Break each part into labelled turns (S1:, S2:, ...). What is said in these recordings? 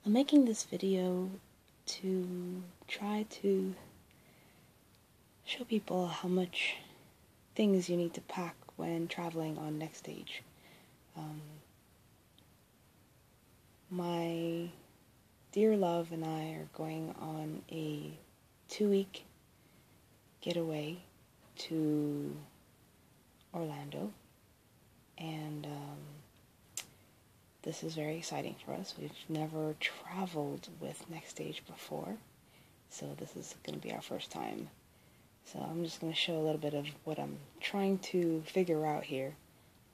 S1: I'm making this video to try to show people how much things you need to pack when traveling on Nxstage. My dear love and I are going on a 2-week getaway to Orlando, and this is very exciting for us. We've never traveled with Nxstage before, so this is going to be our first time. So I'm just going to show a little bit of what I'm trying to figure out here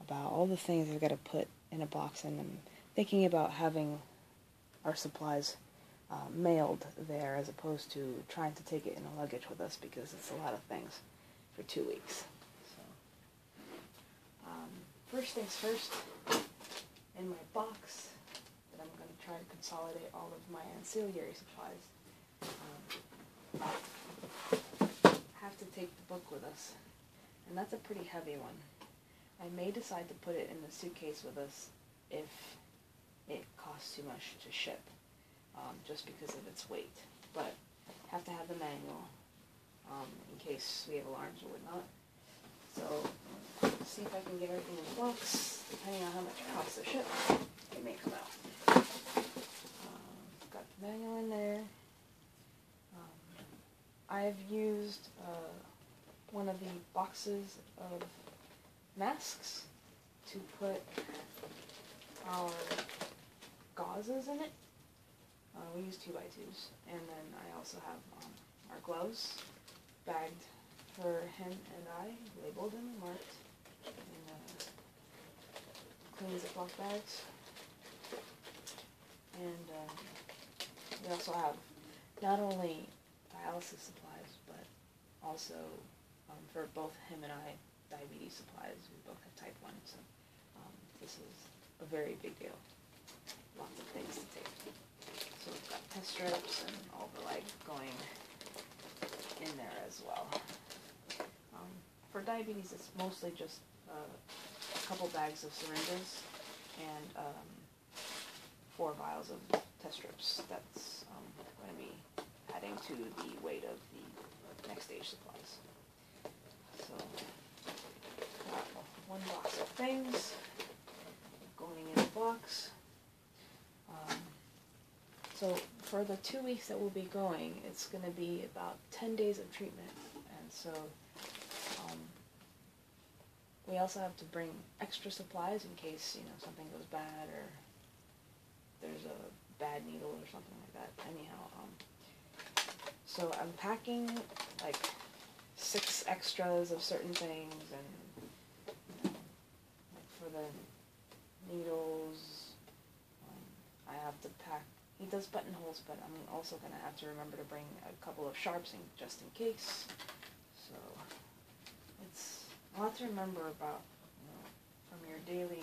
S1: about all the things I've got to put in a box, and I'm thinking about having our supplies mailed there as opposed to trying to take it in a luggage with us, because it's a lot of things for 2 weeks. So, first things first, in my box that I'm going to try to consolidate all of my ancillary supplies, have to take the book with us, and that's a pretty heavy one. I may decide to put it in the suitcase with us if it costs too much to ship, just because of its weight, but have to have the manual in case we have alarms or whatnot. So see if I can get everything in the box. Depending on how much it costs to ship, it may come out. Got the manual in there. I've used one of the boxes of masks to put our gauzes in it. We use 2x2s, and then I also have our gloves bagged for him and I, labeled and marked in clean Ziploc bags. And we also have not only dialysis supplies, but also for both him and I, diabetes supplies. We both have type 1, so this is a very big deal. Lots of things to take. So we've got test strips and all the going in there as well. For diabetes, it's mostly just a couple bags of syringes and 4 vials of test strips. That's going to be adding to the weight of the Nxstage supplies. So, got one box of things going in the box. So for the 2 weeks that we'll be going, it's going to be about 10 days of treatment, and so we also have to bring extra supplies in case something goes bad or there's a bad needle or something like that. Anyhow, so I'm packing like 6 extras of certain things, and like for the needles, I have to pack. He does buttonholes, but I'm also going to have to remember to bring a couple of sharps just in case. So it's a lot to remember about, from your daily.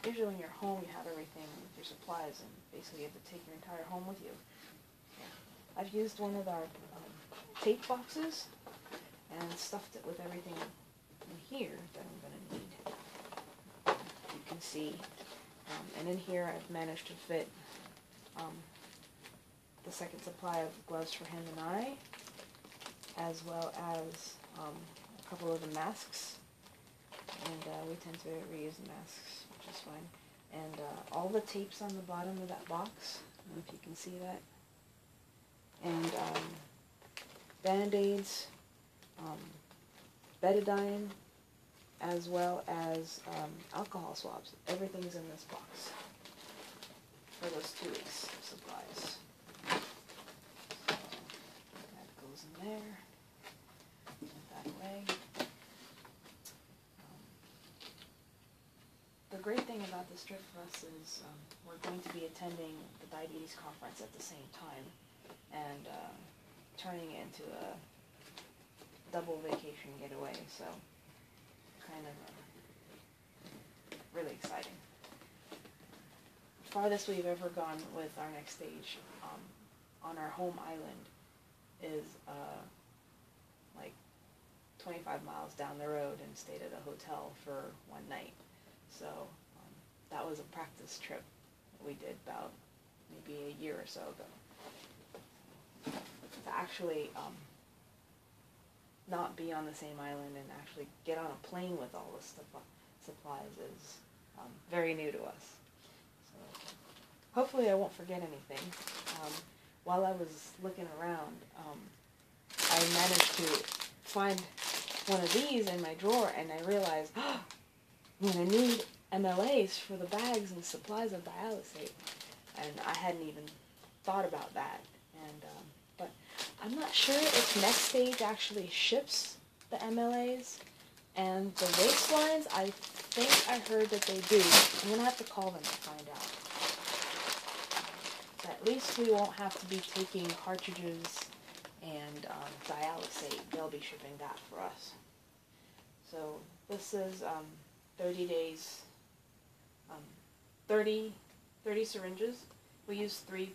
S1: Usually when you're home, you have everything with your supplies, and basically you have to take your entire home with you. So I've used one of our tape boxes and stuffed it with everything in here that I'm going to need. You can see, and in here I've managed to fit the second supply of gloves for him and I, as well as a couple of the masks, and we tend to reuse the masks, which is fine, and all the tapes on the bottom of that box, I don't know if you can see that, and Band-Aids, betadine, as well as alcohol swabs. Everything's in this box for those 2 weeks of supplies. So that goes in there, that way. The great thing about this trip for us is we're going to be attending the diabetes conference at the same time, and turning it into a double vacation getaway, so kind of really exciting. Farthest we've ever gone with our Nxstage on our home island is like 25 miles down the road, and stayed at a hotel for one night. So that was a practice trip that we did about maybe a year or so ago. To actually not be on the same island and actually get on a plane with all this supplies is very new to us. So hopefully I won't forget anything. While I was looking around, I managed to find one of these in my drawer, and I realized, oh, I'm going to need MLAs for the bags and supplies of dialysate, and I hadn't even thought about that. And but I'm not sure if Nxstage actually ships the MLAs, and the waste lines, I think I heard that they do. I'm going to have to call them to find out. So at least we won't have to be taking cartridges and dialysate. They'll be shipping that for us. So this is 30 days, 30 syringes. We use 3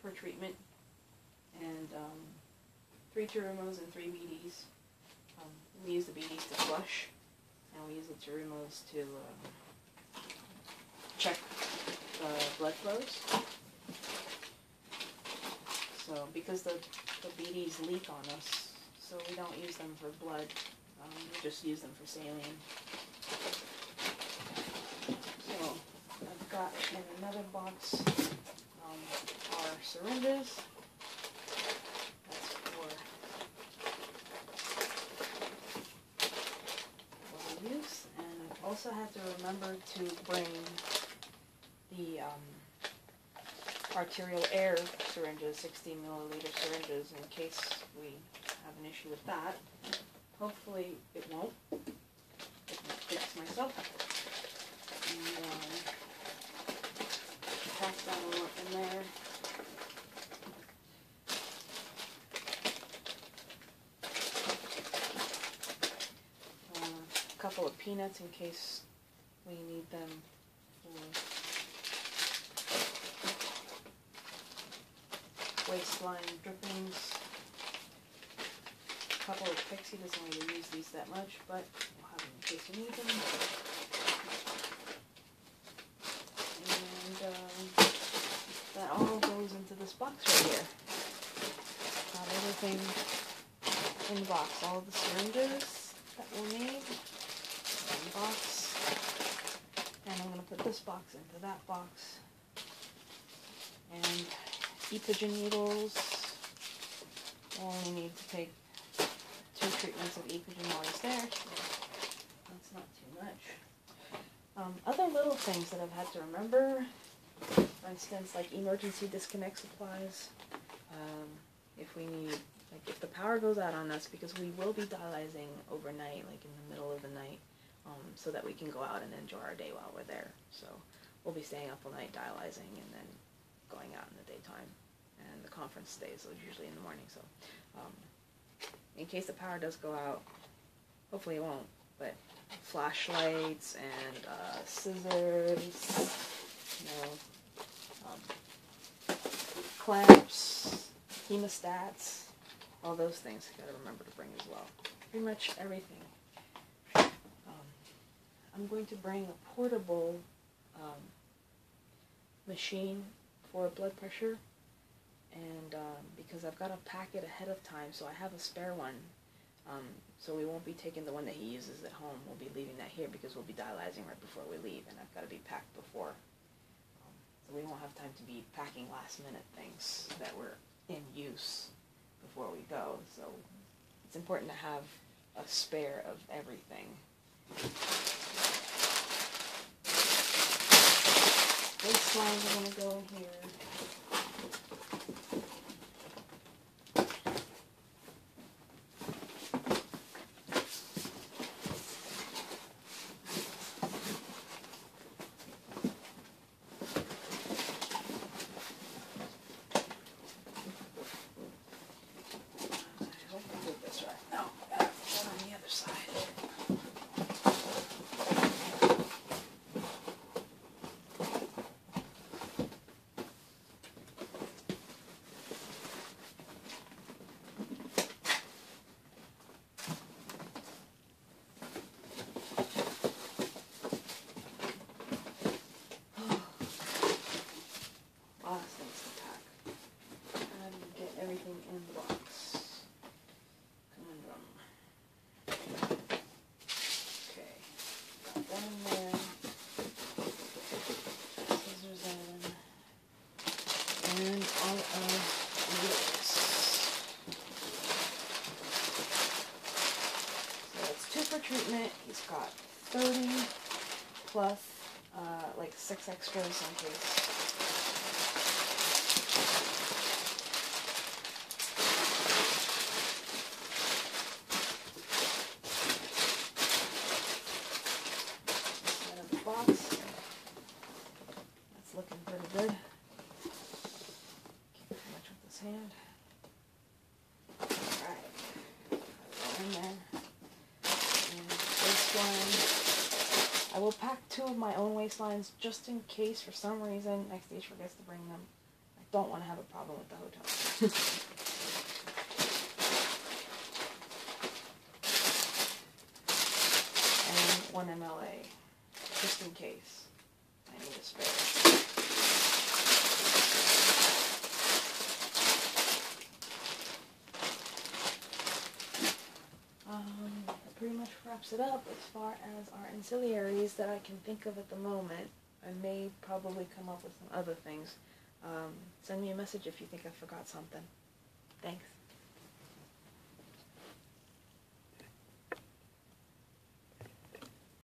S1: per treatment, and 3 Terumos and 3 BDs. We use the BDs to flush, and we use the Terumos to check the blood flows. So because the BDs leak on us, so we don't use them for blood, we just use them for saline. So I've got in another box our syringes. That's for use, and I also have to remember to bring the arterial air syringes, 60 milliliter syringes, in case we have an issue with that. Hopefully it won't. It can fix myself. And pack that all up in there. A couple of peanuts in case we need them for waistline drippings. A couple of picks. He doesn't really use these that much, but we'll have them in case we need them. And that all goes into this box right here. Got everything in the box. All the syringes that we'll need. One box. And I'm going to put this box into that box. And E-pigeon needles. We'll only need to take 2 treatments of E-pigeon while it's there, so that's not too much. Other little things that I've had to remember, for instance, like emergency disconnect supplies. If we need, like if the power goes out on us, because we will be dialyzing overnight, like in the middle of the night, so that we can go out and enjoy our day while we're there. So we'll be staying up all night dialyzing and then going out in the daytime, and the conference stays usually in the morning. So in case the power does go out, hopefully it won't, but flashlights and scissors, clamps, hemostats, all those things you gotta remember to bring as well. Pretty much everything. I'm going to bring a portable machine for blood pressure, and because I've got to pack it ahead of time, so I have a spare one. So we won't be taking the one that he uses at home. We'll be leaving that here because we'll be dialyzing right before we leave, and I've got to be packed before. So we won't have time to be packing last-minute things that were in use before we go. So it's important to have a spare of everything. Waistlines are going to go in here. I hope I did this right. No, I got it on the other side. that in there. Scissors in. And all of these. So that's 2 for treatment. He's got 30 plus like 6 extras in case. Set up the box. That's looking pretty good. Can't do much with this hand. Alright. Put it all in there. And waistline. I will pack 2 of my own waistlines just in case for some reason Nxstage forgets to bring them. I don't want to have a problem with the hotel. And 1 MLA, just in case I need a spare. That pretty much wraps it up as far as our ancillaries that I can think of at the moment. I may probably come up with some other things. Send me a message if you think I forgot something. Thanks.